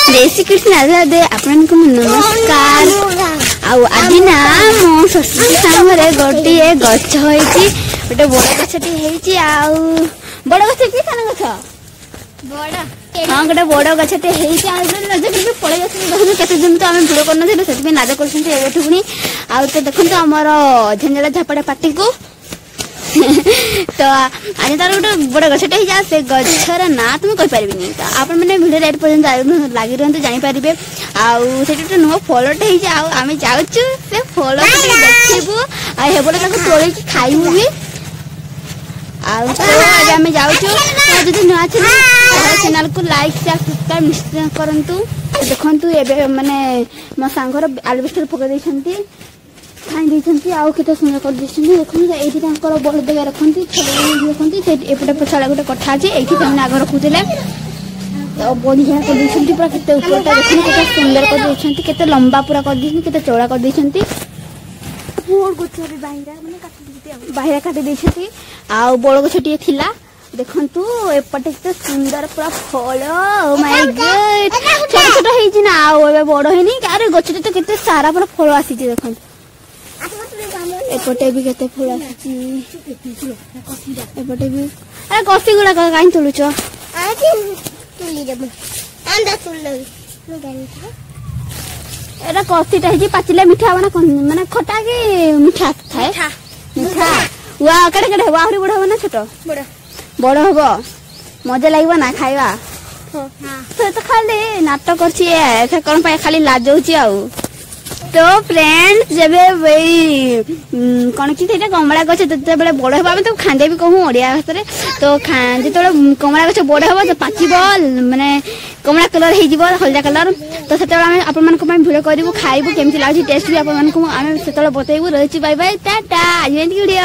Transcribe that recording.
जय श्री कृष्ण राधे राधे आपण को नमस्कार। आज ना मो ससुर सामने गोटे गछ होती गोटे बड़ गछटी होती बड़ गछ कि सान गछ हाँ गोटे बड़ गछटे होती पड़े केते दिन तो आम भिड़ कर से नाज कर पुणी तो देखो आमर झंझरा झपड़ा पार्टी को तो आज तार गोटे बड़ गछटे हो से गछर ना तुम कहीपर तो आप भिडियो लाइट पर्यटन लगी रुहतु जापर आठ नुह फलटे आम जाऊँ से फल देखू आबले तोल खाइबू भी आम जाऊँ नुआ चैनल को लाइक शेयर सब्सक्राइब निश्चय करूँ। देखु ए माने मो सांगर आलबेस्टर पकई खाई आउ केते सुंदर कर देखो ये बड़ जगह रखती रखती एपटे पछाड़ा गोटे कथा अच्छे ये आग रखुले तो बढ़िया कर पूरा केते ऊपरटा देखो केते सुंदर कर केते लंबा पूरा कर केते चौड़ा कर बाहिरा काटी आउ बड़ गछटी थिला देखंतु एपटे केते सुंदर पूरा फल माय गॉड छोट छोट हेछि ना आउ एबे बड़ हेनी अरे गछटी तो केते सारा पूरा फल आसी देखंतु एपटे भी केते फूल आसी एपटे भी अरे कसी गुडा काई तुलुच एरा कसीटा हे पाचिले मिठा बना माने खटा के मिठा थाए मिठा वा कड़े कड़े हवा हरी बड़ हो ना छोट बड़ हो मजा लागबो ना खाइबा तो खाली नाटक करछि कोन पाए खाली लाजौछि आउ तो फ्रेंड्स जब कौन कि कमला गछ जो बड़ हम तो खांदे भी कहूँ ओडिया भाषा तो जो कमला गछ बड़ हम तो पाचिब माने कमला कलर हो हलदा कलर तो से आपण भिडियो करूँ खाइबू केमती लगे टेस्ट भी आपको आम से बतैबू रही बाय बाय टाटा आज वीडियो।